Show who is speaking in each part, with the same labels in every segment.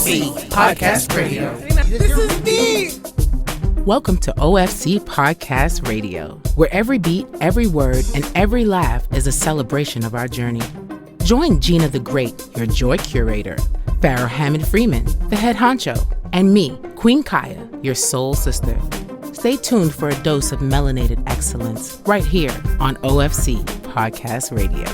Speaker 1: OFC Podcast Radio. This is me.
Speaker 2: Welcome to OFC Podcast Radio, where every beat, every word, and every laugh is a celebration of our journey. Join Gina the Great, your joy curator, Pharaoh Hammond Freeman, the head honcho, and me, Queen Kaya, your soul sister. Stay tuned for a dose of melanated excellence right here on OFC Podcast Radio.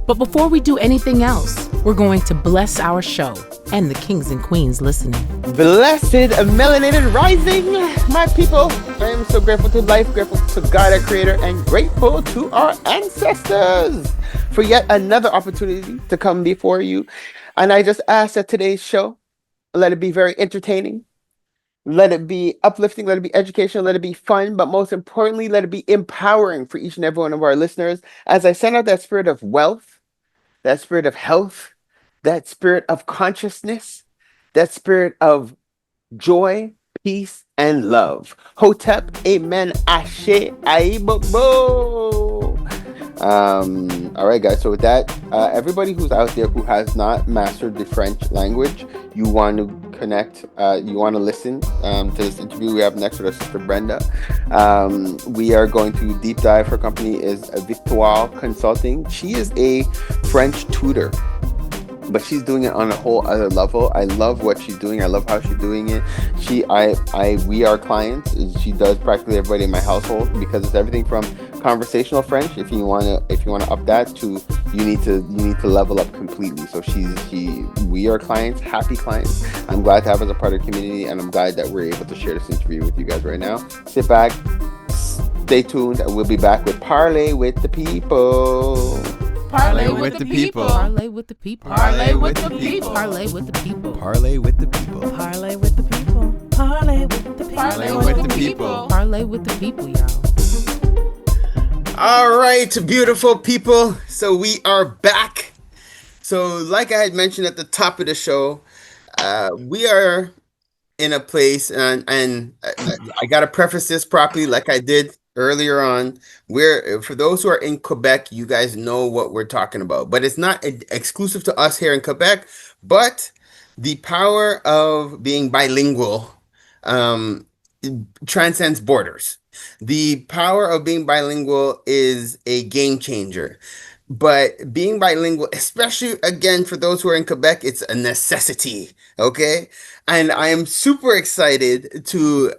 Speaker 2: But before we do anything else, we're going to bless our show and the kings and queens listening.
Speaker 3: Blessed melanated rising, my people. I am so grateful to life, grateful to God, our creator, and grateful to our ancestors for yet another opportunity to come before you. And I just ask that today's show, let it be very entertaining. Let it be uplifting, let it be educational, let it be fun, but most importantly, let it be empowering for each and every one of our listeners as I send out that spirit of wealth, that spirit of health, that spirit of consciousness, that spirit of joy, peace, and love. Hotep, amen, ashe, aibobo. All right, guys. So with that, everybody who's out there who has not mastered the French language, you want to connect, you want to listen to this interview we have next with our sister Brenda. We are going to deep dive. Her company is Victoire Consulting. She is a French tutor, but she's doing it on a whole other level. I love what she's doing. I love how she's doing it. We are clients. She does practically everybody in my household because it's everything from conversational French. If you want to up that to you need to level up completely. So we are clients, happy clients. I'm glad to have her as a part of the community, and I'm glad that we're able to share this interview with you guys right now. Sit back, stay tuned, and we'll be back with Parlay with the People.
Speaker 1: Parlay with the people.
Speaker 2: Parlay with the people.
Speaker 1: Parlay with the people.
Speaker 2: Parlay with the people.
Speaker 4: Parlay with the people.
Speaker 5: Parlay with the people. Parlay with the people.
Speaker 1: Parlay with the people.
Speaker 2: Parlay with the people, y'all.
Speaker 3: All right, beautiful people. So we are back. So like I had mentioned at the top of the show, we are in a place, and I got to preface this properly like I did earlier on. For those who are in Quebec, you guys know what we're talking about, but it's not exclusive to us here in Quebec, but the power of being bilingual transcends borders. The power of being bilingual is a game changer. But being bilingual, especially again for those who are in Quebec, it's a necessity. Okay, and I am super excited to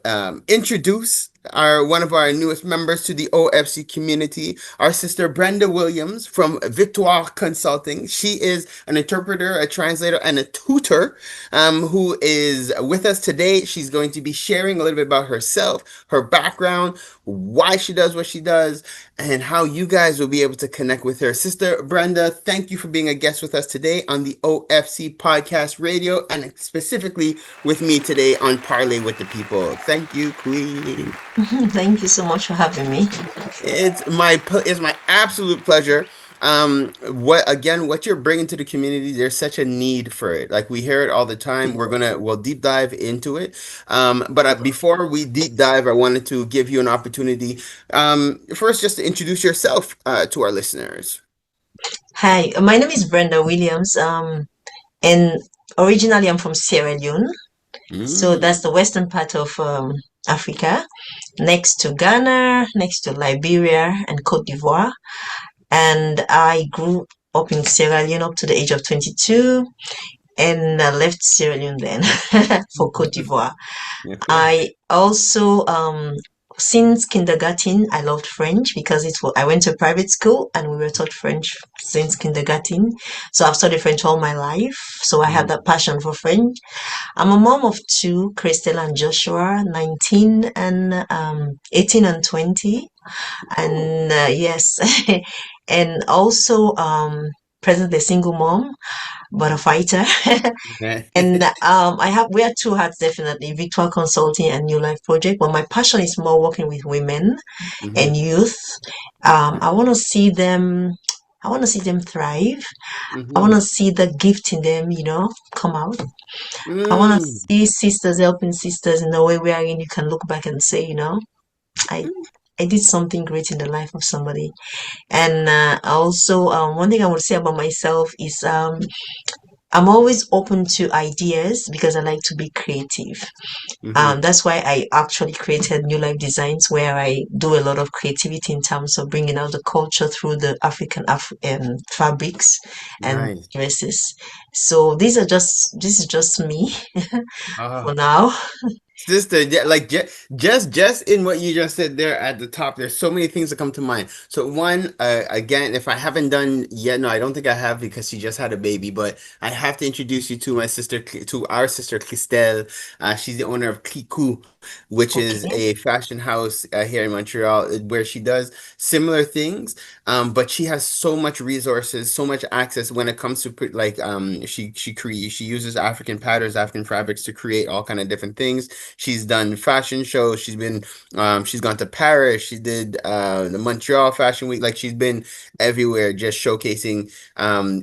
Speaker 3: introduce one of our newest members to the OFC community, our sister Brenda Williams from Victoire Consulting. She is an interpreter, a translator, and a tutor who is with us today. She's going to be sharing a little bit about herself, her background, why she does what she does, and how you guys will be able to connect with her. Sister Brenda, thank you for being a guest with us today on the OFC Podcast Radio, and specifically with me today on Parlay with the People. Thank you, Queen.
Speaker 5: Thank you so much for having me.
Speaker 3: It's my absolute pleasure. What you're bringing to the community, there's such a need for it. Like we hear it all the time. We'll deep dive into it. But before we deep dive, I wanted to give you an opportunity, first just to introduce yourself to our listeners.
Speaker 5: Hi, my name is Brenda Williams. And originally I'm from Sierra Leone. So that's the western part of Africa, next to Ghana, next to Liberia and Cote d'Ivoire. And I grew up in Sierra Leone up to the age of 22, and I left Sierra Leone then for Cote d'Ivoire.
Speaker 3: Yeah.
Speaker 5: I also, since kindergarten, I loved French because I went to private school and we were taught French since kindergarten. So I've studied French all my life. So I have that passion for French. I'm a mom of two, Christelle and Joshua, 19 and 18 and 20. And yes, and also presently a single mom, but a fighter. And we have two hats, definitely, Victoire Consulting and New Life Project, but my passion is more working with women and youth. I want to see them thrive. I want to see the gift in them, come out. I want to see sisters helping sisters in a way wherein you can look back and say, I did something great in the life of somebody. And also, one thing I would say about myself is I'm always open to ideas because I like to be creative. That's why I actually created New Life Designs, where I do a lot of creativity in terms of bringing out the culture through the African fabrics and
Speaker 3: Nice.
Speaker 5: dresses. So this is just me
Speaker 3: Uh,
Speaker 5: for now.
Speaker 3: Sister, like just in what you just said there at the top, there's so many things that come to mind. So one, again, if I haven't done yet, no, I don't think I have because she just had a baby, but I have to introduce you to my sister, to our sister Christelle. She's the owner of Kiku, which is
Speaker 5: Okay.
Speaker 3: a fashion house here in Montreal, where she does similar things. But she has so much resources, so much access when it comes to like she uses African patterns, African fabrics to create all kind of different things. She's done fashion shows. She's gone to Paris. She did the Montreal Fashion Week. Like she's been everywhere, just showcasing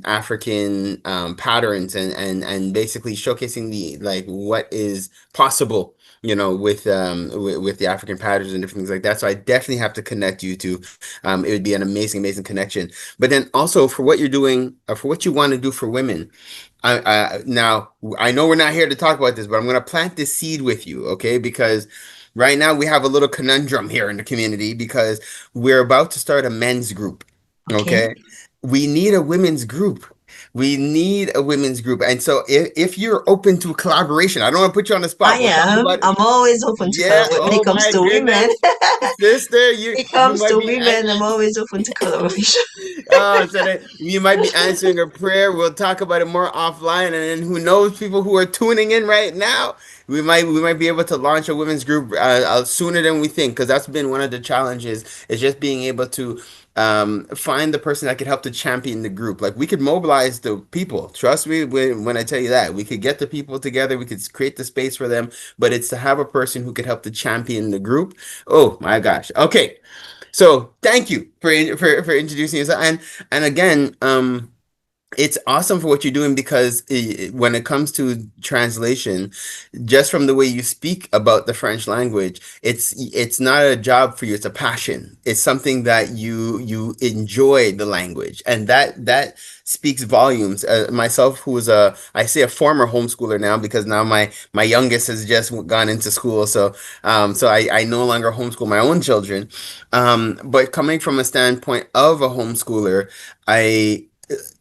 Speaker 3: African patterns and basically showcasing the like what is possible, with the African patterns and different things like that. So I definitely have to connect you to. It would be an amazing connection. But then also for what you're doing, for what you want to do for women. Now I know we're not here to talk about this, but I'm going to plant this seed with you, okay? Because right now we have a little conundrum here in the community because we're about to start a men's group,
Speaker 5: Okay.
Speaker 3: okay? We need a women's group. We need a women's group. And so if you're open to collaboration, I don't want to put you on the
Speaker 5: I
Speaker 3: spot. We'll talk
Speaker 5: am.
Speaker 3: about it.
Speaker 5: I'm always open to
Speaker 3: Yeah.
Speaker 5: collaborate when it
Speaker 3: Oh
Speaker 5: comes
Speaker 3: my
Speaker 5: to women.
Speaker 3: goodness. Sister,
Speaker 5: When it
Speaker 3: you
Speaker 5: comes
Speaker 3: might
Speaker 5: to
Speaker 3: be
Speaker 5: women, I'm always open to collaboration.
Speaker 3: oh, so that you might be answering a prayer. We'll talk about it more offline, and then who knows, people who are tuning in right now, we might be able to launch a women's group sooner than we think, because that's been one of the challenges. Is just being able to find the person that could help to champion the group. Like we could mobilize the people. Trust me when I tell you that we could get the people together. We could create the space for them, but it's to have a person who could help to champion the group. Oh my gosh. Okay. So thank you for introducing yourself, and again, it's awesome for what you're doing because when it comes to translation, just from the way you speak about the French language, it's not a job for you, it's a passion. It's something that you enjoy the language, and that speaks volumes. Myself, who is I say a former homeschooler now because now my youngest has just gone into school, so I no longer homeschool my own children. But coming from a standpoint of a homeschooler, I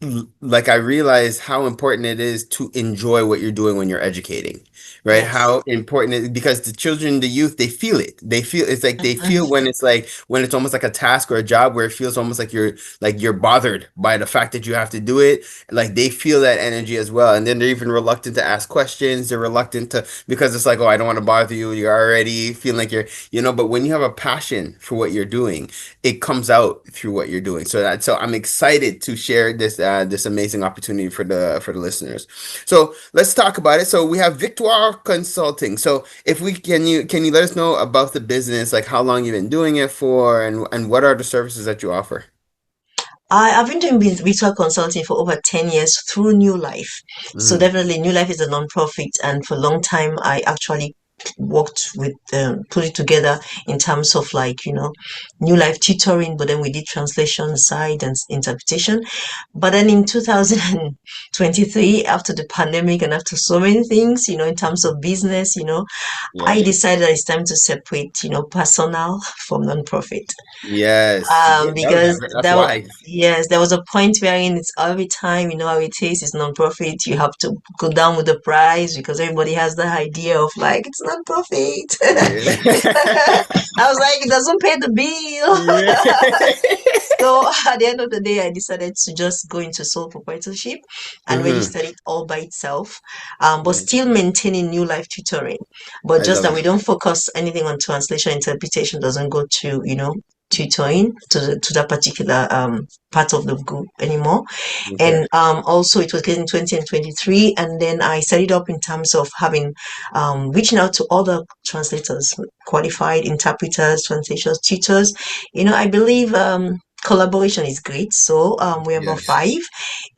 Speaker 3: I realize how important it is to enjoy what you're doing when you're educating, right?
Speaker 5: Yes.
Speaker 3: How important it because the children, the youth, they feel it. They feel it's like they
Speaker 5: Mhm.
Speaker 3: feel when it's almost like a task or a job where it feels almost like you're bothered by the fact that you have to do it. Like they feel that energy as well. And then they're even reluctant to ask questions. They're reluctant to because it's like, oh, I don't want to bother you. You're already feeling like but when you have a passion for what you're doing, it comes out through what you're doing. So I'm excited to share this amazing opportunity for the listeners. So let's talk about it. So we have Victoire Consulting. So if we can you let us know about the business, like how long you've been doing it for, and what are the services that you offer?
Speaker 5: I've been doing retail consulting for over 10 years through New Life. So
Speaker 3: Mm,
Speaker 5: definitely New Life is a non-profit, and for a long time I actually worked with put it together in terms of New Life tutoring, but then we did translation side and interpretation. But then in 2023, after the pandemic and after so many things, in terms of business,
Speaker 3: yeah.
Speaker 5: I decided it's time to separate, personal from non-profit.
Speaker 3: Yes. Yeah,
Speaker 5: Because
Speaker 3: that's why.
Speaker 5: yes, there was a point wherein it's every time, how it is, it's non-profit, you have to go down with the price because everybody has the idea of like, it's non-profit.
Speaker 3: Yeah.
Speaker 5: I was like, it doesn't pay the bill.
Speaker 3: Yeah.
Speaker 5: So at the end of the day, I decided to just go into sole proprietorship and
Speaker 3: hmm
Speaker 5: register it all by itself, but
Speaker 3: Nice.
Speaker 5: still maintaining New Life tutoring. But
Speaker 3: I
Speaker 5: just
Speaker 3: love
Speaker 5: that we
Speaker 3: it.
Speaker 5: don't focus anything on translation, interpretation doesn't go to, tutoring to that particular part of the group anymore.
Speaker 3: Okay.
Speaker 5: And also it was in 2023, and then I set it up in terms of having reaching out to other translators, qualified interpreters, translators, tutors. I believe collaboration is great. So we're about
Speaker 3: Yes.
Speaker 5: five,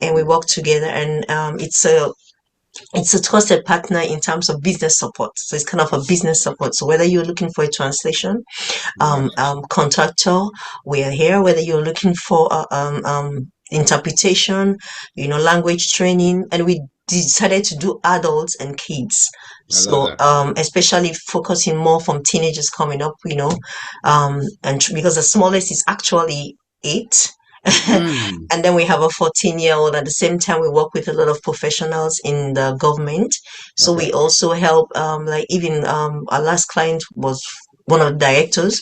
Speaker 5: and we work together, and it's a trusted partner in terms of business support. So it's kind of a business support. So whether you're looking for a translation,
Speaker 3: Right.
Speaker 5: contractor, we are here. Whether you're looking for interpretation, language training, and we decided to do adults and kids.
Speaker 3: I love
Speaker 5: So,
Speaker 3: that.
Speaker 5: especially focusing more from teenagers coming up, because the smallest is actually 8.
Speaker 3: Mm.
Speaker 5: And then we have a 14-year-old. At the same time, we work with a lot of professionals in the government. So we
Speaker 3: Okay.
Speaker 5: also help, like even our last client was one of the directors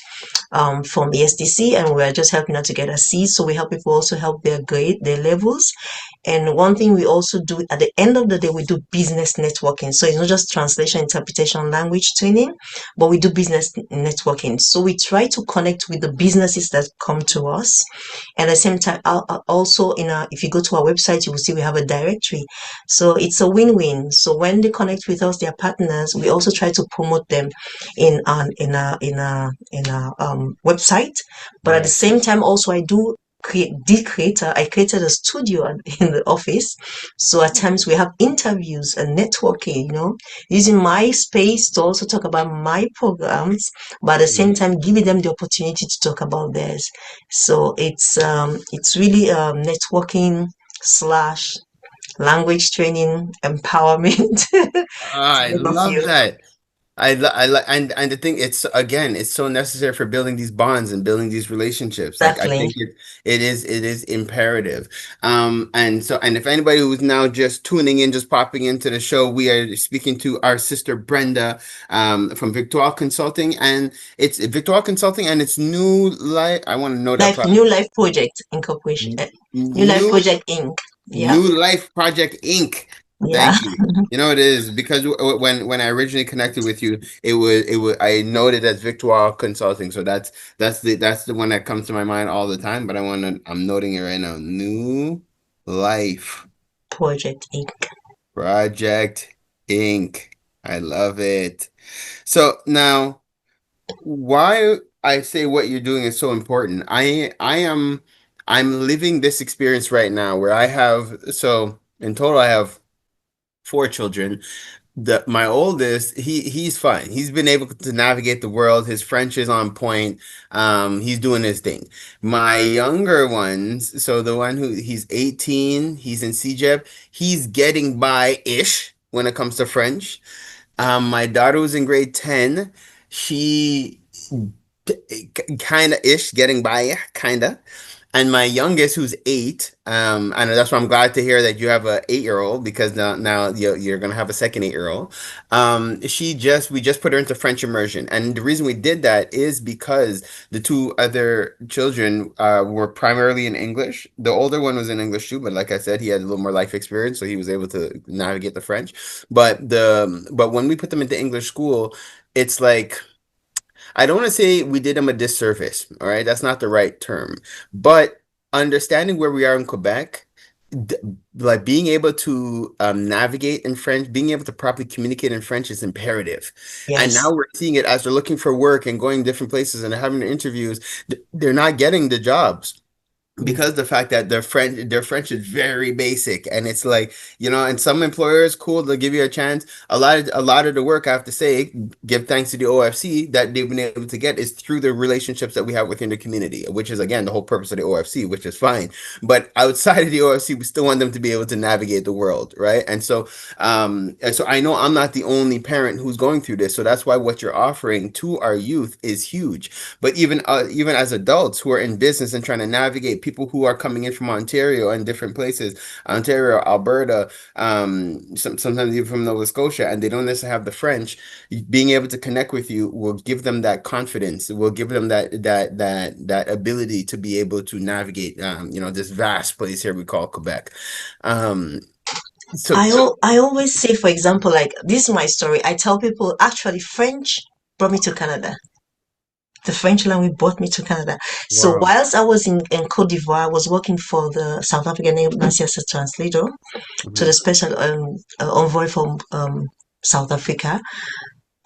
Speaker 5: from ESTC, and we are just helping her to get a C. So we help people also help their grade, their levels. And one thing we also do at the end of the day, we do business networking. So it's not just translation, interpretation, language training, but we do business networking. So we try to connect with the businesses that come to us. And at the same time, also if you go to our website, you will see we have a directory. So it's a win-win. So when they connect with us, their partners, we also try to promote them in a website. But at the
Speaker 3: Right.
Speaker 5: same time, also I created a studio in the office. So at times we have interviews and networking, using my space to also talk about my programs, but at the same
Speaker 3: Mhm.
Speaker 5: time giving them the opportunity to talk about theirs. So it's really networking slash language training empowerment.
Speaker 3: I
Speaker 5: Name a
Speaker 3: love
Speaker 5: few.
Speaker 3: that. And the thing, it's again, it's so necessary for building these bonds and building these relationships. Like I
Speaker 5: Exactly.
Speaker 3: think it is imperative. And if anybody who's now just tuning in, just popping into the show, we are speaking to our sister Brenda from Victoire Consulting, and it's Victoire Consulting, and it's New Life. I want to know that
Speaker 5: New
Speaker 3: properly.
Speaker 5: Life Project Incorporation. New Life
Speaker 3: New
Speaker 5: Project Inc. Yeah.
Speaker 3: New Life Project Inc.
Speaker 5: Yeah.
Speaker 3: Thank you. You know it is because when I originally connected with you, it was I noted as Victoire Consulting, so that's the one that comes to my mind all the time. But I'm noting it right now. New Life
Speaker 5: Project Inc.
Speaker 3: Project Inc. I love it. So now, why I say what you're doing is so important. I'm living this experience right now where I have so in total I have 4 children. My oldest, he's fine. He's been able to navigate the world. His French is on point. He's doing his thing. My younger ones, so the one who he's 18, he's in CJEP, he's getting by-ish when it comes to French. My daughter was in grade 10. She kind of ish getting by, kind of. And my youngest, who's 8, and that's why I'm glad to hear that you have a 8-year-old because now you're gonna have a second 8-year-old. We just put her into French immersion, and the reason we did that is because the 2 other children were primarily in English. The older one was in English too, but like I said, he had a little more life experience, so he was able to navigate the French. But when we put them into English school, it's like. I don't want to say we did them a disservice, all right? That's not the right term. But understanding where we are in Quebec, d- like being able to navigate in French, being able to properly communicate in French is imperative. And
Speaker 5: Yes.
Speaker 3: now we're seeing it as they're looking for work and going different places and having interviews, they're not getting the jobs because the fact that their French is very basic, and it's like, and some employers, cool, they'll give you a chance. A lot of the work, I have to say, give thanks to the OFC, that they've been able to get is through the relationships that we have within the community, which is again the whole purpose of the OFC, which is fine. But outside of the OFC, we still want them to be able to navigate the world, right? And so I know I'm not the only parent who's going through this, so that's why what you're offering to our youth is huge. But even as adults who are in business and trying to navigate people who are coming in from Ontario and different places, Ontario, Alberta, sometimes even from Nova Scotia, and they don't necessarily have the French, being able to connect with you will give them that confidence. It will give them that ability to be able to navigate, this vast place here we call Quebec. Um, so,
Speaker 5: I always say, for example, like this is my story. I tell people actually French brought me to Canada. The French language brought me to Canada. So
Speaker 3: wow.
Speaker 5: whilst I was in Cote d'Ivoire, I was working for the South African Embassy as a translator to the
Speaker 3: Mhm.
Speaker 5: special envoy from South Africa.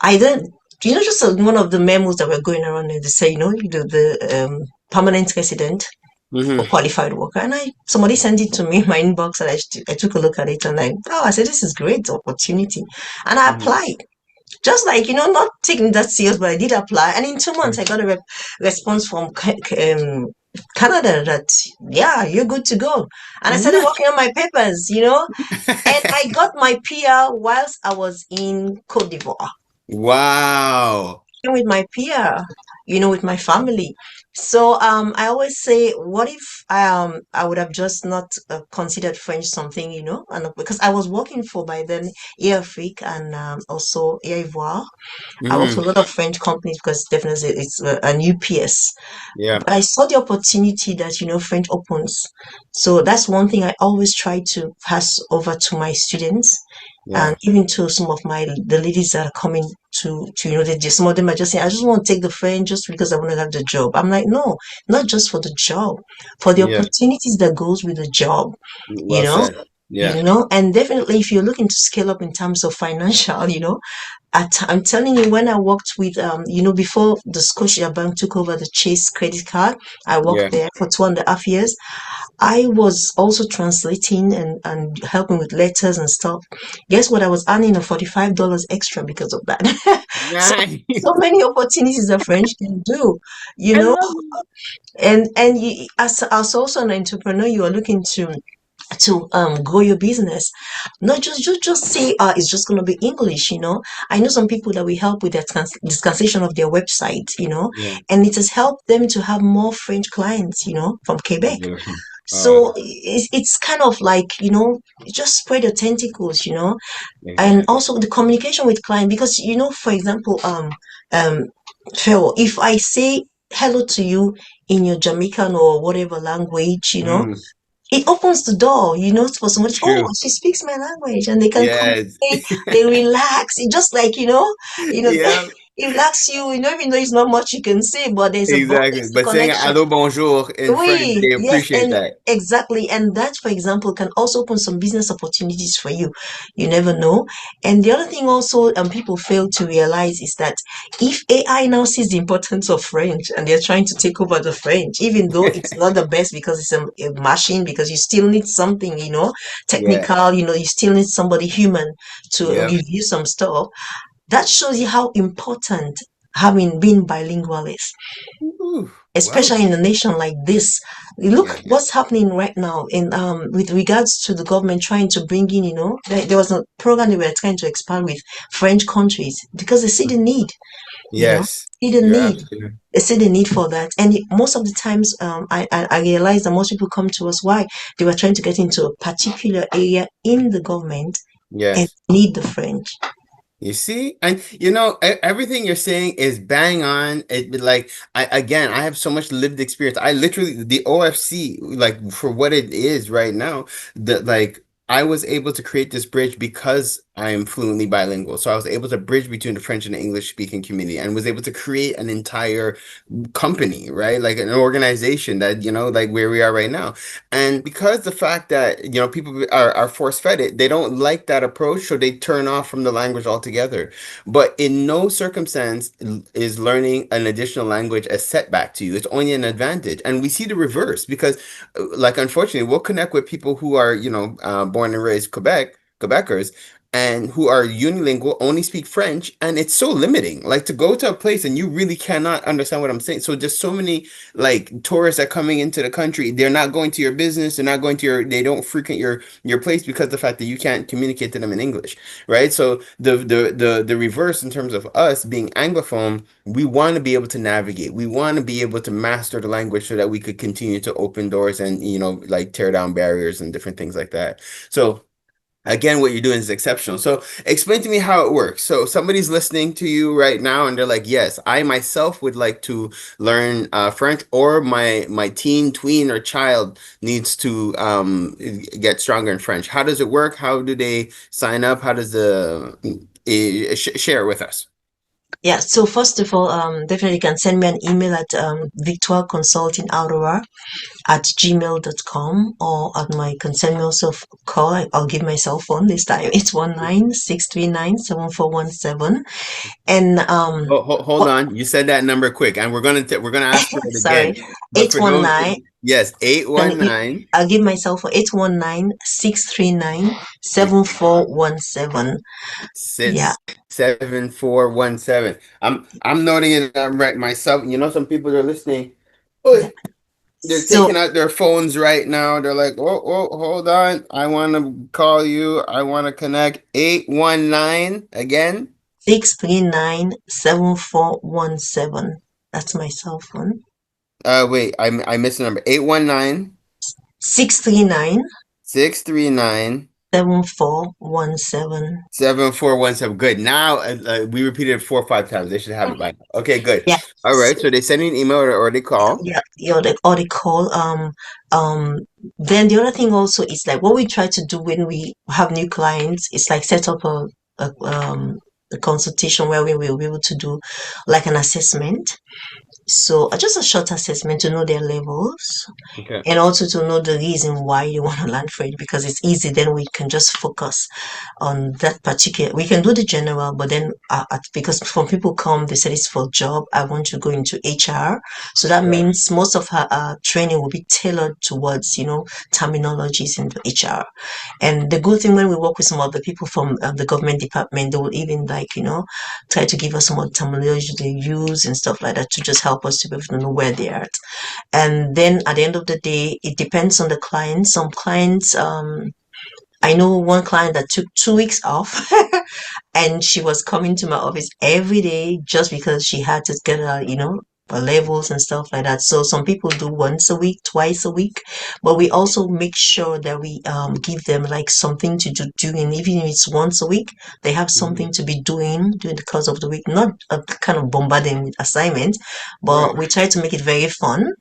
Speaker 5: I then, just one of the memos that were going around, and they say, the permanent resident or
Speaker 3: Mhm.
Speaker 5: qualified worker. And somebody sent it to me in my inbox, and I took a look at it, and I said, this is great opportunity. And I
Speaker 3: Mhm.
Speaker 5: applied. Just like, not taking that serious, but I did apply. And in 2 months, I got a response from Canada that, yeah, you're good to go. And I started working on my papers, and I got my PR whilst I was in Cote d'Ivoire
Speaker 3: Wow.
Speaker 5: with my PR, with my family. So I always say, what if I would have just not considered French something, and because I was working for by then Air Afrique and also Air Ivoire. I worked for a lot of French companies because definitely it's an UPS.
Speaker 3: Yeah.
Speaker 5: But I saw the opportunity that, French opens. So that's one thing I always try to pass over to my students
Speaker 3: Yeah.
Speaker 5: and even to some of the ladies that are coming some of them are just saying, I just want to take the French just because I want to have the job. I'm like, no, not just for the job, for the
Speaker 3: Yeah.
Speaker 5: opportunities that goes with the job, you
Speaker 3: Well
Speaker 5: know,
Speaker 3: said. Yeah.
Speaker 5: and definitely if you're looking to scale up in terms of financial, I'm telling you, when I worked with, before the Scotia Bank took over the Chase credit card, I worked
Speaker 3: Yeah.
Speaker 5: there for 2.5 years. I was also translating and helping with letters and stuff. Guess what? I was earning a $45 extra because of that. So,
Speaker 3: Nice.
Speaker 5: so many opportunities that French can do, you
Speaker 3: I
Speaker 5: know,
Speaker 3: love it.
Speaker 5: and as also an entrepreneur, you are looking to grow your business, not just say it's just going to be English. I know some people that we help with the translation of their website,
Speaker 3: Yeah.
Speaker 5: and it has helped them to have more French clients, from Quebec.
Speaker 3: Beautiful.
Speaker 5: So it's kind of like, just spread your tentacles, and
Speaker 3: Exactly.
Speaker 5: also the communication with client, because, for example, um Phil, if I say hello to you in your Jamaican or whatever language,
Speaker 3: Mm,
Speaker 5: it opens the door, for somebody. Oh,
Speaker 3: true.
Speaker 5: she speaks my language, and they can
Speaker 3: Yes.
Speaker 5: communicate. They relax. It just like
Speaker 3: Yeah.
Speaker 5: it relax you. Even though it's not much you can say, but there's a bond,
Speaker 3: Exactly.
Speaker 5: there's a
Speaker 3: But saying
Speaker 5: connection.
Speaker 3: hello, bonjour in French,
Speaker 5: Oui,
Speaker 3: they
Speaker 5: yes,
Speaker 3: appreciate
Speaker 5: and
Speaker 3: that.
Speaker 5: exactly. And that, for example, can also open some business opportunities for you. You never know. And the other thing also, people fail to realize is that if AI now sees the importance of French and they're trying to take over the French, even though it's not the best because it's a machine, because you still need something,
Speaker 3: Yeah.
Speaker 5: technical, you still need somebody human to
Speaker 3: Yep.
Speaker 5: review some stuff. That shows you how important having been bilingual is,
Speaker 3: Ooh, well,
Speaker 5: especially in a nation like this. Look
Speaker 3: yeah.
Speaker 5: what's happening right now in with regards to the government trying to bring in, there was a program they were trying to expand with French countries because they see the need, you know,
Speaker 3: Yes.
Speaker 5: see the
Speaker 3: You're
Speaker 5: need.
Speaker 3: absolutely
Speaker 5: They see the need for that, and most of the times, I realize that most people come to us why they were trying to get into a particular area in the government and
Speaker 3: yes.
Speaker 5: need the French.
Speaker 3: You see, and everything you're saying is bang on. Like I have so much lived experience. I literally the OFC, like for what it is right now, that like I was able to create this bridge because I am fluently bilingual. So I was able to bridge between the French and the English speaking community and was able to create an entire company, right? Like an organization that, like where we are right now. And because the fact that, people are force-fed it, they don't like that approach, so they turn off from the language altogether. But in no circumstance is learning an additional language a setback to you. It's only an advantage. And we see the reverse because, like, unfortunately, we'll connect with people who are, born and raised Quebecers, and who are unilingual, only speak French, and it's so limiting. Like to go to a place and you really cannot understand what I'm saying. So just so many like tourists are coming into the country. They're not going to your business. They're not going to they don't frequent your place because of the fact that you can't communicate to them in English, right? So the reverse in terms of us being Anglophone, we want to be able to navigate. We want to be able to master the language so that we could continue to open doors and like tear down barriers and different things like that. So again, what you're doing is exceptional. So explain to me how it works. So somebody's listening to you right now and they're like, yes, I myself would like to learn French, or my teen, tween, or child needs to get stronger in French. How does it work? How do they sign up? How does the share it with us?
Speaker 5: Yeah, so first of all, definitely can send me an email at Victoire Consulting Aurora at gmail.com, or at my consent also call. I'll give my cell phone this time. It's 19-639-7417. And
Speaker 3: Oh, hold
Speaker 5: what
Speaker 3: on. You said that number quick, and we're gonna ask for it
Speaker 5: sorry,
Speaker 3: again. But for those,
Speaker 5: 819,
Speaker 3: yes, eight
Speaker 5: and
Speaker 3: one nine
Speaker 5: I'll give my cell phone 819-639-7417. Yeah.
Speaker 3: 67417. I'm noting it right myself. Some people are listening. Oh, They're
Speaker 5: So
Speaker 3: taking out their phones right now. They're like, oh, oh, hold on. I want to call you. I want to connect 819 again.
Speaker 5: 639-7417. That's my cell phone.
Speaker 3: Wait, I missed the number. 819
Speaker 5: 639
Speaker 3: 639
Speaker 5: 7417.
Speaker 3: 7417. Good. Now we repeated it 4 or 5 times. They should have it by now. Okay, good.
Speaker 5: Yeah.
Speaker 3: All right. So they send you an email or they call.
Speaker 5: Yeah, or they call. Um, then the other thing also is like what we try to do when we have new clients is like set up a, um, a consultation where we will be able to do like an assessment. So just a short assessment to know their levels
Speaker 3: Okay.
Speaker 5: and also to know the reason why you want to learn French because it's easy. Then we can just focus on that particular. We can do the general, but then because when people come, they said it's for job. I want to go into HR, so that
Speaker 3: Right.
Speaker 5: means most of her training will be tailored towards terminologies in the HR. And the good thing when we work with some of the people from the government department, they will even try to give us some of the terminology they use and stuff like that to just help us to be able to know where they are at. And then at the end of the day, it depends on the client. Some clients, I know one client that took 2 weeks off and she was coming to my office every day just because she had to get her levels and stuff like that. So some people do once a week, twice a week, but we also make sure that we give them like something to do doing, even if it's once a week, they have something to be doing during the course of the week, not a kind of bombarding with assignments,
Speaker 3: Right.
Speaker 5: but we try to make it very fun,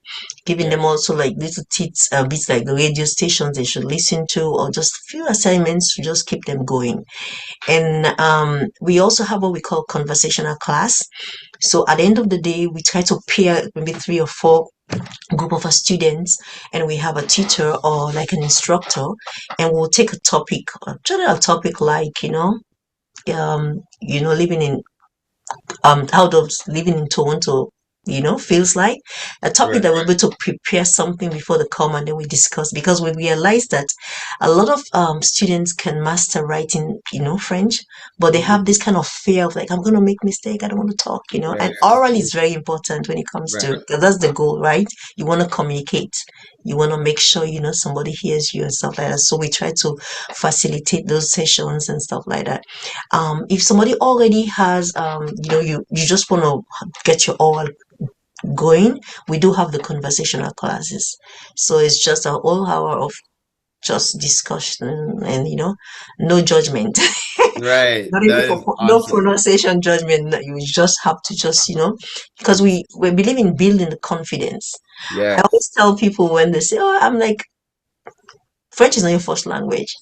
Speaker 5: giving
Speaker 3: Yeah.
Speaker 5: them also like little bits like the radio stations they should listen to, or just few assignments to just keep them going. And we also have what we call conversational class. So at the end of the day, we try to pair maybe 3 or 4 group of our students, and we have a teacher or like an instructor, and we'll take a topic, a general topic like living in how does living in Toronto feels like, a topic
Speaker 3: Right.
Speaker 5: that we're able to prepare something before they come and then we discuss, because we realize that a lot of students can master writing French, but they have this kind of fear of like, I'm going to make mistake, I don't want to talk,
Speaker 3: Right.
Speaker 5: and oral is very important when it comes
Speaker 3: Right.
Speaker 5: to, 'cause that's the goal, right? You want to communicate, you want to make sure somebody hears you and stuff like that, so we try to facilitate those sessions and stuff like that. If somebody already has you just want to get your oral going, we do have the conversational classes. So it's just a whole hour of just discussion and no judgment.
Speaker 3: Right.
Speaker 5: Not even
Speaker 3: That is
Speaker 5: no
Speaker 3: awesome.
Speaker 5: pronunciation judgment. You just have to just because we believe in building the confidence. I
Speaker 3: Yes.
Speaker 5: always tell people when they say, "Oh, I'm like, French is not your first language."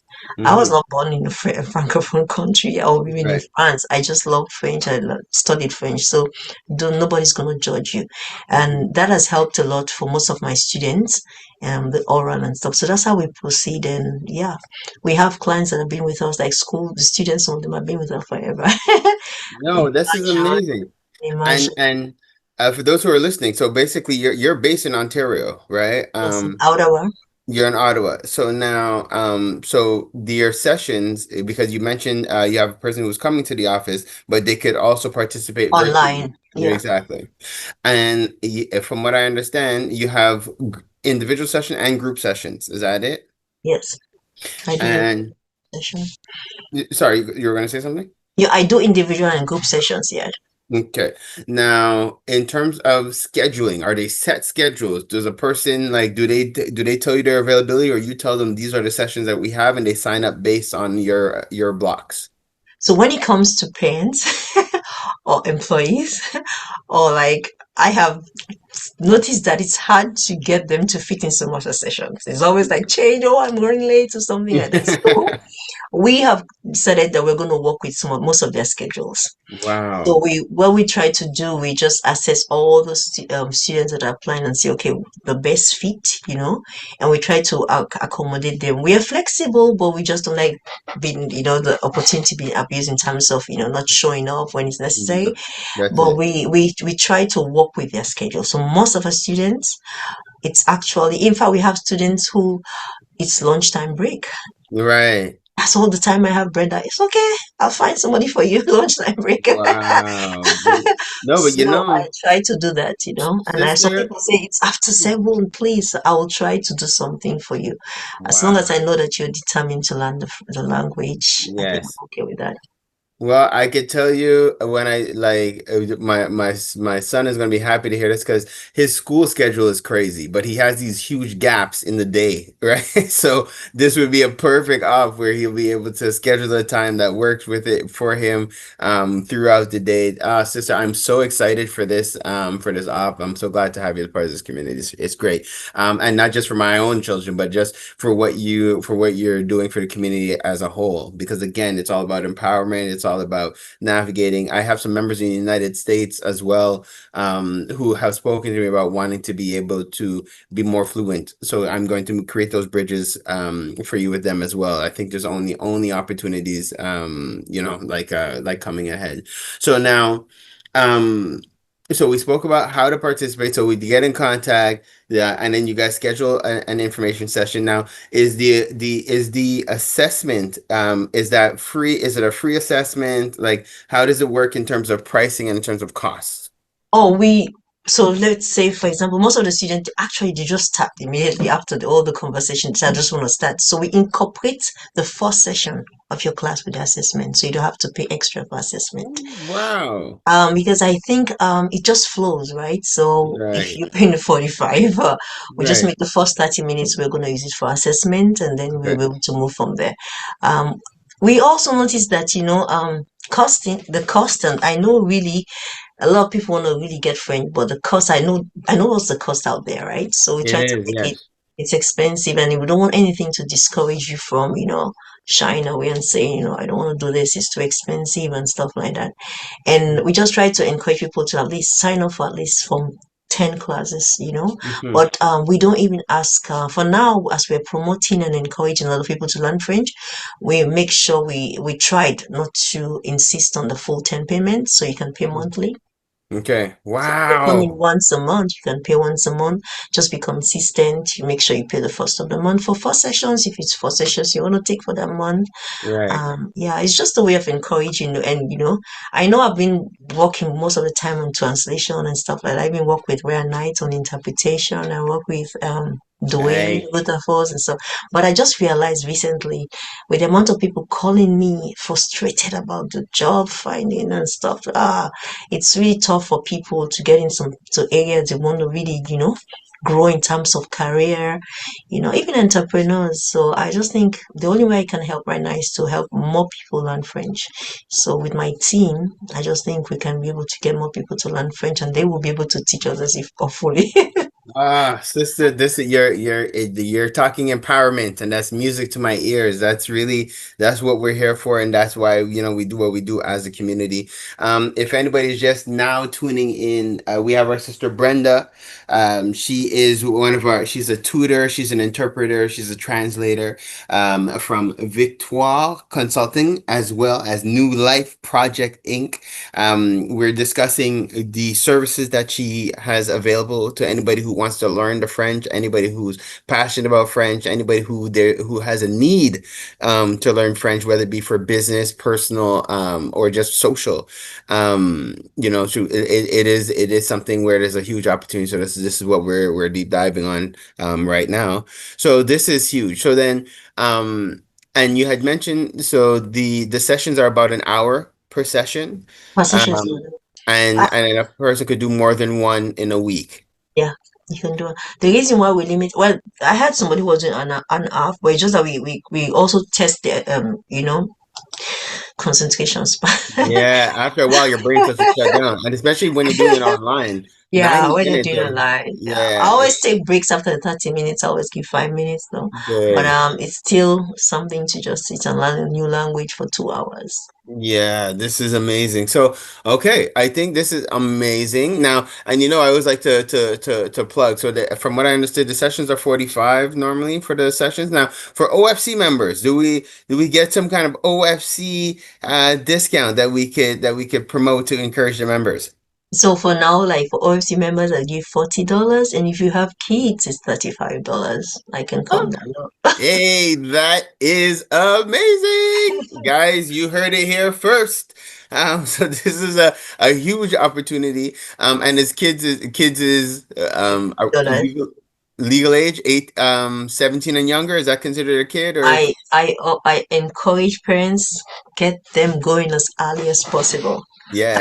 Speaker 5: I was
Speaker 3: Hmm.
Speaker 5: not born in a francophone country or even in
Speaker 3: Right.
Speaker 5: France. I just love French. I studied French, so nobody's gonna judge you, and that has helped a lot for most of my students, the oral and stuff. So that's how we proceed, and yeah, we have clients that have been with us, like school the students. Some of them have been with us forever.
Speaker 3: No, this is amazing. And
Speaker 5: Imagine,
Speaker 3: and for those who are listening, so basically you're based in Ontario, right?
Speaker 5: yes, Ottawa.
Speaker 3: You're in Ottawa. So now, so your sessions, because you mentioned you have a person who's coming to the office, but they could also participate virtually.
Speaker 5: Online.
Speaker 3: Yeah,
Speaker 5: Yeah,
Speaker 3: exactly. And from what I understand, you have individual session and group sessions. Is that it?
Speaker 5: yes, I do
Speaker 3: And
Speaker 5: session.
Speaker 3: sorry, you were going to say something?
Speaker 5: Yeah, I do individual and group sessions. Yeah.
Speaker 3: Okay. Now, in terms of scheduling, are they set schedules? Does a person like do they tell you their availability, or you tell them these are the sessions that we have and they sign up based on your blocks?
Speaker 5: So when it comes to parents or employees, or like I have noticed that it's hard to get them to fit in so much of sessions. It's always like change, oh, I'm running late or something like that. So we have decided that we're going to work with most of their schedules. So
Speaker 3: Wow.
Speaker 5: what we try to do, we just assess all the students that are applying and say, okay, the best fit, and we try to accommodate them. We are flexible, but we just don't like being, the opportunity being abused in terms of, not showing up when it's necessary.
Speaker 3: That's
Speaker 5: But
Speaker 3: it.
Speaker 5: we try to work with their schedule. So most of our students, it's actually, in fact, we have students who it's lunchtime break.
Speaker 3: Right.
Speaker 5: That's all the time I have, Brenda. It's okay. I'll find somebody for you. Lunchtime break.
Speaker 3: Wow. No, but
Speaker 5: So I try to do that, and some
Speaker 3: sister,
Speaker 5: people say it's after 7, please. I will try to do something for you. As long as
Speaker 3: wow.
Speaker 5: I know that you're determined to learn the language, I think
Speaker 3: Yes.
Speaker 5: I'm okay with that.
Speaker 3: Well, I could tell you when I like my son is going to be happy to hear this because his school schedule is crazy, but he has these huge gaps in the day, right? So this would be a perfect off where he'll be able to schedule the time that works with it for him throughout the day. Sister, I'm so excited for this off. I'm so glad to have you as part of this community. It's great, and not just for my own children, but just for what you're doing for the community as a whole. Because again, it's all about empowerment. It's all about navigating. I have some members in the United States as well, who have spoken to me about wanting to be able to be more fluent. So I'm going to create those bridges for you with them as well. I think there's only opportunities, like coming ahead. So now, um, so we spoke about how to participate. So we get in contact, yeah, and then you guys schedule an information session. Now, is the assessment is that free? Is it a free assessment? Like, how does it work in terms of pricing and in terms of costs?
Speaker 5: Oh, so let's say, for example, most of the students actually they just start immediately after all the conversations. I just want to start. So we incorporate the first session of your class with the assessment, so you don't have to pay extra for assessment.
Speaker 3: Wow.
Speaker 5: Because I think it just flows, right? So if
Speaker 3: Right.
Speaker 5: you're paying 45, we just
Speaker 3: Right.
Speaker 5: make the first 30 minutes, we're going to use it for assessment, and then we'll
Speaker 3: Okay.
Speaker 5: be able to move from there. Um, we also noticed that, costing the cost, and I know really a lot of people want to really get French, but the cost, I know what's the cost out there, right? So we
Speaker 3: It
Speaker 5: try to
Speaker 3: is,
Speaker 5: make it,
Speaker 3: yes.
Speaker 5: it's expensive, and we don't want anything to discourage you from, shying away and saying, I don't want to do this, it's too expensive and stuff like that. And we just try to encourage people to at least sign up for at least from 10 classes,
Speaker 3: Mhm.
Speaker 5: but we don't even ask for now, as we're promoting and encouraging a lot of people to learn French. We make sure we tried not to insist on the full 10 payments, so you can pay monthly.
Speaker 3: Okay.
Speaker 5: So if you're coming
Speaker 3: Wow.
Speaker 5: once a month, you can pay once a month. Just be consistent. You make sure you pay the first of the month for 4 sessions. If it's 4 sessions you want to take for that month,
Speaker 3: Right.
Speaker 5: yeah, it's just a way of encouraging. And I know I've been working most of the time on translation and stuff like that. I've been working with Rare Knight on interpretation. I work with Dwayne
Speaker 3: Nice.
Speaker 5: Rutherford and stuff. But I just realized recently, with the amount of people calling me frustrated about the job finding and stuff, it's really tough for people to get in some to areas they want to really, grow in terms of career, even entrepreneurs. So I just think the only way I can help right now is to help more people learn French. So with my team, I just think we can be able to get more people to learn French, and they will be able to teach others if hopefully.
Speaker 3: Sister, this is you're talking empowerment, and that's music to my ears. That's what we're here for, and that's why we do what we do as a community. If anybody's just now tuning in, we have our sister Brenda. She is she's a tutor, she's an interpreter, she's a translator from Victoire Consulting as well as New Life Project Inc. We're discussing the services that she has available to anybody who wants to learn the French, anybody who's passionate about French, anybody who has a need to learn French, whether it be for business, personal, or just social. So it is something where there's a huge opportunity. So this is what we're deep diving on right now. So this is huge. So then and you had mentioned so the sessions are about an hour per session.
Speaker 5: Positions.
Speaker 3: Um, and a person could do more than one in a week.
Speaker 5: Yeah, you can do it. The reason why we limit, well, I had somebody who was doing an half, but it's just that we also test the concentration span.
Speaker 3: Yeah, after a while, your brain starts to shut down, and especially when you're doing it online,
Speaker 5: Yeah,
Speaker 3: 90
Speaker 5: when you're
Speaker 3: minutes
Speaker 5: doing
Speaker 3: of
Speaker 5: online, yeah. I
Speaker 3: yeah,
Speaker 5: always take breaks after the 30 minutes. I always give 5 minutes though. But
Speaker 3: good.
Speaker 5: it's still something to just sit and learn a new language for 2 hours.
Speaker 3: Yeah, this is amazing. So, okay, I think this is amazing. Now, and I always like to plug. So from what I understood, the sessions are 45 normally for the sessions. Now, for OFC members, do we get some kind of OFC discount that we could promote to encourage the members?
Speaker 5: So for now, like for OFC members, I give $40, and if you have kids, it's $35. I can come down.
Speaker 3: Hey, that is amazing. Guys, you heard it here first. So this is a huge opportunity. And as kids is are
Speaker 5: Dollars.
Speaker 3: legal age 17 and younger. Is that considered a kid or
Speaker 5: I encourage parents, get them going as early as possible.
Speaker 3: yeah?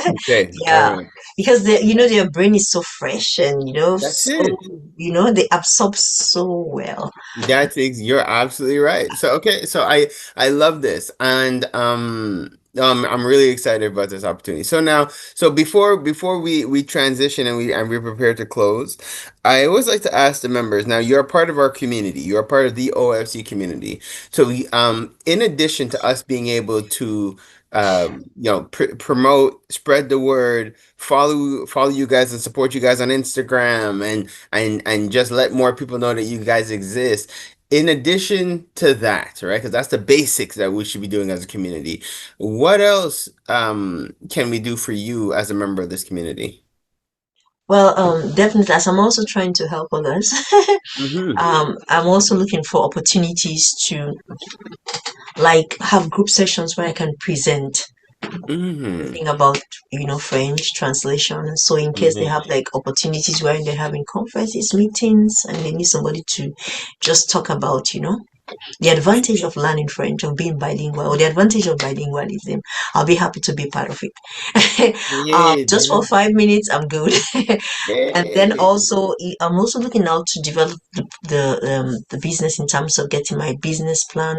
Speaker 3: Okay, all
Speaker 5: Yeah,
Speaker 3: right.
Speaker 5: because their brain is so fresh, and
Speaker 3: That's
Speaker 5: so
Speaker 3: it.
Speaker 5: they absorb so well.
Speaker 3: You're absolutely right. So okay, so I love this, and I'm really excited about this opportunity. So now, so before we transition and we prepare to close, I always like to ask the members. Now, you're a part of our community. You're a part of the OFC community. So in addition to us being able to promote, spread the word, follow you guys and support you guys on Instagram and just let more people know that you guys exist. In addition to that, right? Because that's the basics that we should be doing as a community. What else can we do for you as a member of this community?
Speaker 5: Well, definitely, as I'm also trying to help others,
Speaker 3: Mm-hmm.
Speaker 5: I'm also looking for opportunities to like have group sessions where I can present
Speaker 3: Mm-hmm.
Speaker 5: everything about French translation. So in case they
Speaker 3: Mm-hmm.
Speaker 5: have like opportunities where they're having conferences, meetings, and they need somebody to just talk about the advantage of learning French, of being bilingual, or the advantage of bilingualism, I'll be happy to be part of it.
Speaker 3: Yeah,
Speaker 5: Just for 5 minutes, I'm good. And then
Speaker 3: yeah.
Speaker 5: also, I'm also looking now to develop the business in terms of getting my business plan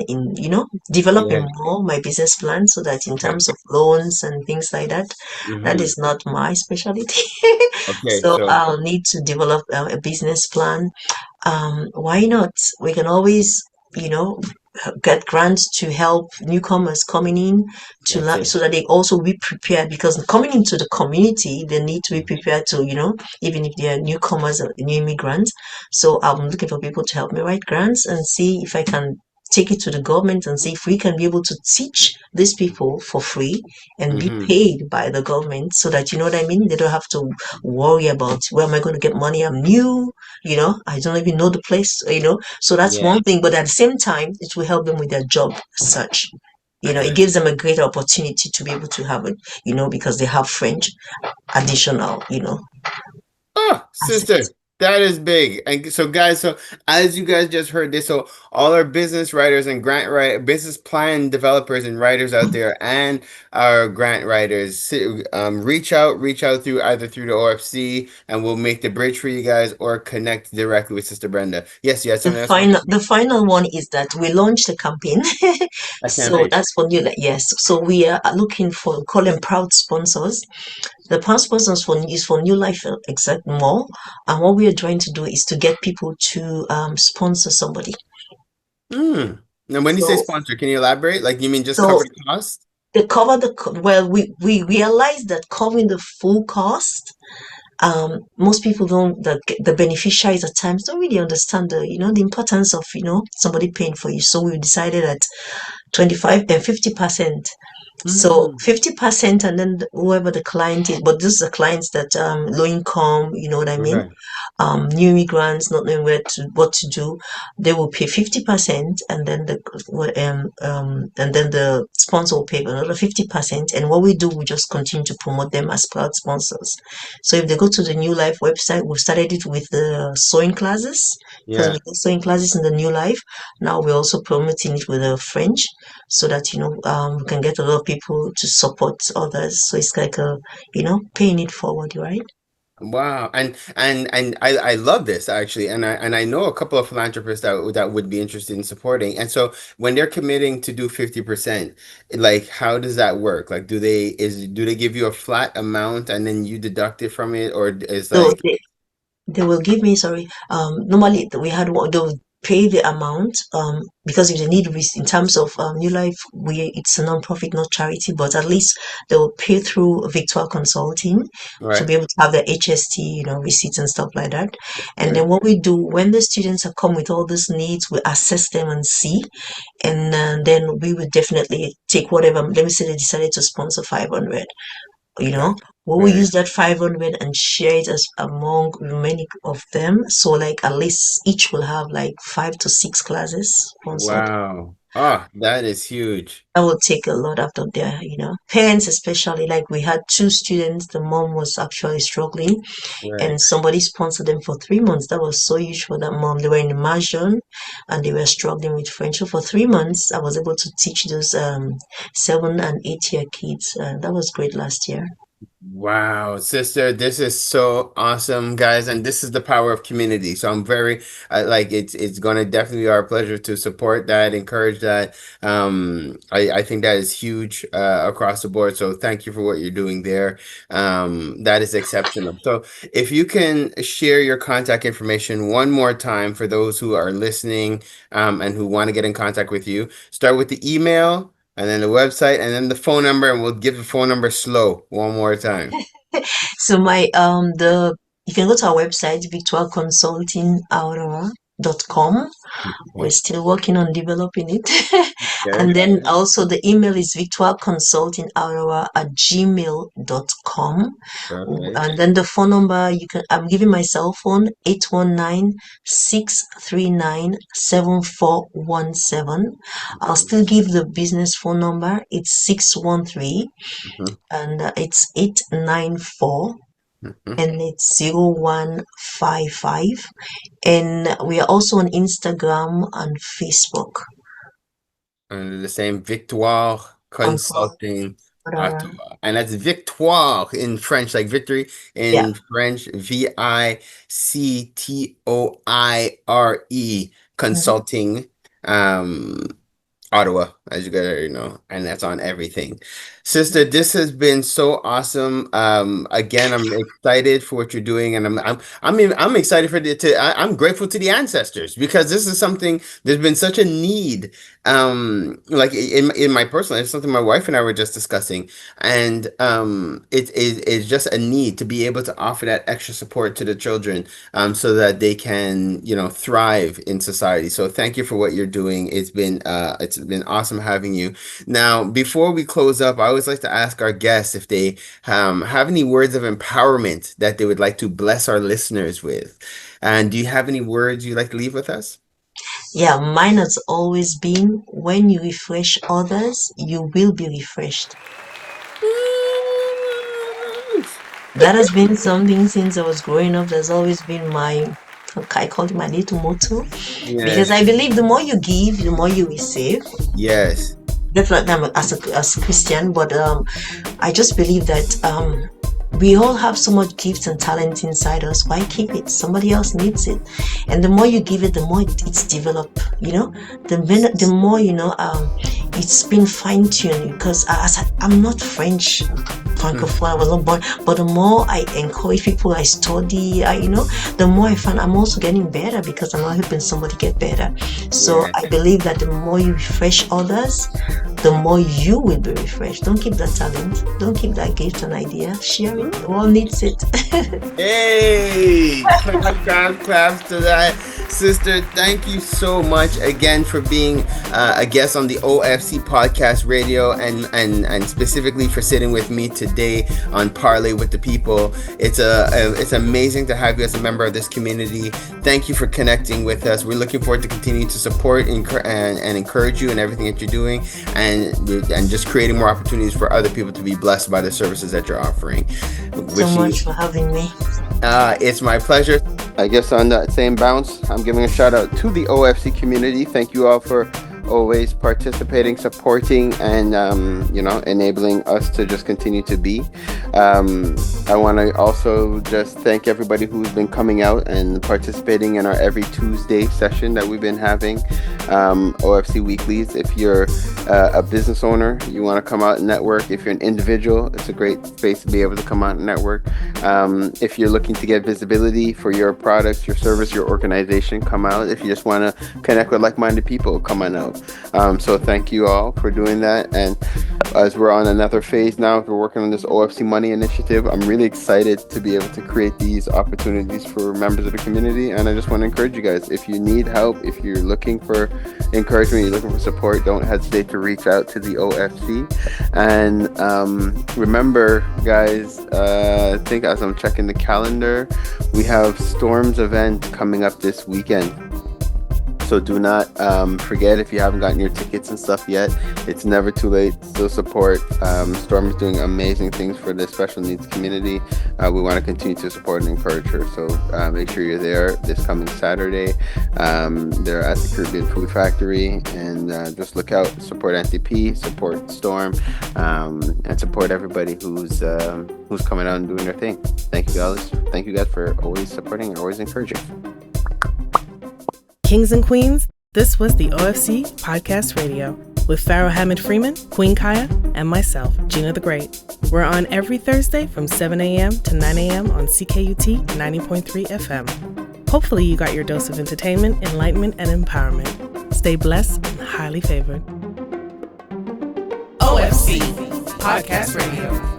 Speaker 5: developing
Speaker 3: Yeah.
Speaker 5: more my business plan so that in
Speaker 3: Okay.
Speaker 5: terms of loans and things like that, that
Speaker 3: Mm-hmm.
Speaker 5: is not my specialty.
Speaker 3: Okay.
Speaker 5: So
Speaker 3: So
Speaker 5: I'll need to develop a business plan. Why not? We can always, you know, get grants to help newcomers coming in to
Speaker 3: that's
Speaker 5: learn
Speaker 3: it.
Speaker 5: so that they also be prepared because coming into the community, they need to be prepared to, even if they are newcomers or new immigrants. So I'm looking for people to help me write grants and see if I can take it to the government and see if we can be able to teach these people for free and be
Speaker 3: Mm-hmm.
Speaker 5: paid by the government so that you know what I mean? They don't have to worry about where am I going to get money? I'm new, I don't even know the place. So that's
Speaker 3: Yeah.
Speaker 5: one thing, but at the same time, it will help them with their job as such. It gives them a greater opportunity to be able to have it, because they have French additional,
Speaker 3: Oh,
Speaker 5: assets.
Speaker 3: sister, that is big. And so, guys, so as you guys just heard this, so all our business writers and business plan developers and writers out there, and our grant writers, reach out through the OFC, and we'll make the bridge for you guys, or connect directly with Sister Brenda. Yes, you had
Speaker 5: The
Speaker 3: something else you want to
Speaker 5: final,
Speaker 3: say?
Speaker 5: the final one is that we launched a campaign.
Speaker 3: I can't
Speaker 5: So
Speaker 3: wait.
Speaker 5: that's for new, yes. So we are looking for, call them proud sponsors. The proud sponsors is for New Life Exact More. And what we are trying to do is to get people to sponsor somebody.
Speaker 3: Mm. Now, when you say
Speaker 5: So,
Speaker 3: sponsor, can you elaborate? Like, you mean just
Speaker 5: so
Speaker 3: cover the cost?
Speaker 5: they cover well, we realize that covering the full cost, most people don't, the beneficiaries at times don't really understand the importance of, somebody paying for you. So we decided that 25 and 50%. So
Speaker 3: Mm.
Speaker 5: 50% and then whoever the client is, but this is the clients that low income, you know what I mean?
Speaker 3: Right.
Speaker 5: New immigrants not knowing what to do, they will pay 50% and then the sponsor will pay another 50%. And what we do, we just continue to promote them as proud sponsors. So if they go to the New Life website, we started it with the sewing classes because we
Speaker 3: Yeah.
Speaker 5: do sewing classes in the New Life. Now we're also promoting it with the French so that we can get a lot of people to support others. So it's like paying it forward, right?
Speaker 3: Wow. And I love this actually. And I know a couple of philanthropists that would be interested in supporting. And so when they're committing to do 50%, like how does that work? Like do they give you a flat amount and then you deduct it from it, or it's
Speaker 5: So
Speaker 3: like
Speaker 5: they will give me, sorry, normally we had one, they'll pay the amount, because if they need in terms of New Life, it's a non-profit, not charity, but at least they will pay through Victoire Consulting to
Speaker 3: right?
Speaker 5: be able to have the HST, receipts and stuff like that. And
Speaker 3: Okay.
Speaker 5: then what we do when the students are come with all these needs, we assess them and see, and then we would definitely take whatever. Let me say they decided to sponsor 500, you
Speaker 3: Got
Speaker 5: know, We will use that 500 and share it as among many of them. So like at least each will have like 5 to 6 classes sponsored.
Speaker 3: Wow. Oh, that is huge.
Speaker 5: That will take a lot out of their, parents especially. Like we had 2 students, the mom was actually struggling,
Speaker 3: Right.
Speaker 5: and somebody sponsored them for 3 months. That was so huge for that mom. They were in immersion and they were struggling with French. So for 3 months, I was able to teach those 7 and 8 year kids. That was great last year.
Speaker 3: Wow, sister, this is so awesome, guys, and this is the power of community. So I'm very like it's going to definitely be our pleasure to support that, encourage that. I think that is huge across the board. So thank you for what you're doing there. That is exceptional. So if you can share your contact information one more time for those who are listening and who want to get in contact with you, start with the email and then the website, and then the phone number, and we'll give the phone number slow one more time.
Speaker 5: So my you can go to our website, victoireconsultingaurora.com. We're still working on developing it. And then also the email is victoireconsultingaurora@gmail.com. And then the phone number, I'm giving my cell phone, 819-639-7417. I'll still give the business phone number. It's 613 and it's 894 and it's 0155. And we are also on Instagram and Facebook.
Speaker 3: And the same Victoire Consulting Ottawa. And that's Victoire in French, like victory in French, VICTOIRE Consulting Ottawa, as you guys already know, and that's on everything. Sister, this has been so awesome. Again, I'm excited for what you're doing, and I'm excited for I'm grateful to the ancestors because this is something there's been such a need. Like in my personal life, it's something my wife and I were just discussing, and it's just a need to be able to offer that extra support to the children, so that they can, thrive in society. So thank you for what you're doing. It's been awesome having you. Now, before we close up, I always like to ask our guests if they have any words of empowerment that they would like to bless our listeners with. And do you have any words you'd like to leave with us?
Speaker 5: Yeah, mine has always been, when you refresh others, you will be refreshed. That has been something since I was growing up. That's always been I call it my little motto.
Speaker 3: Yes.
Speaker 5: Because I believe the more you give, the more you receive.
Speaker 3: Yes.
Speaker 5: Definitely, I'm as a Christian, but I just believe that we all have so much gifts and talent inside us. Why keep it? Somebody else needs it, and the more you give it, the more it's developed. The more it's been fine-tuned. Because I'm not French francophone, I was not born, but the more I encourage people, I study, the more I find I'm also getting better because I'm not helping somebody get better. So I believe that the more you refresh others, the more you will be refreshed. Don't keep that talent, don't keep that gift and idea, share it. The world needs it.
Speaker 3: Hey, claps to that. Sister, thank you so much again for being a guest on the OFC Podcast Radio, and specifically for sitting with me today on Parlay with the People. It's amazing to have you as a member of this community. Thank you for connecting with us. We're looking forward to continue to support and encourage you in everything that you're doing, and just creating more opportunities for other people to be blessed by the services that you're offering.
Speaker 5: So much for having me.
Speaker 3: It's my pleasure. I guess on that same bounce, I'm giving a shout out to the OFC community. Thank you all for always participating, supporting, and enabling us to just continue to be. I want to also just thank everybody who's been coming out and participating in our every Tuesday session that we've been having, OFC Weeklies. If you're a business owner, you want to come out and network. If you're an individual, it's a great space to be able to come out and network. If you're looking to get visibility for your product, your service, your organization, come out. If you just want to connect with like-minded people, come on out. So thank you all for doing that. And as we're on another phase now, we're working on this OFC Money initiative. I'm really excited to be able to create these opportunities for members of the community, and I just want to encourage you guys, if you need help, if you're looking for encouragement, you're looking for support, don't hesitate to reach out to the OFC. And remember, guys, I think as I'm checking the calendar, we have Storm's event coming up this weekend. So do not forget, if you haven't gotten your tickets and stuff yet, it's never too late. Still support. Storm is doing amazing things for the special needs community. We want to continue to support and encourage her. So make sure you're there this coming Saturday. They're at the Caribbean Food Factory, and just look out. Support Auntie P, support Storm, and support everybody who's coming out and doing their thing. Thank you guys for always supporting and always encouraging.
Speaker 2: Kings and Queens, this was the OFC Podcast Radio with Pharaoh Hammond Freeman, Queen Kaya, and myself, Gina the Great. We're on every Thursday from 7 a.m. to 9 a.m. on CKUT 90.3 FM. Hopefully you got your dose of entertainment, enlightenment, and empowerment. Stay blessed and highly favored.
Speaker 1: OFC Podcast Radio.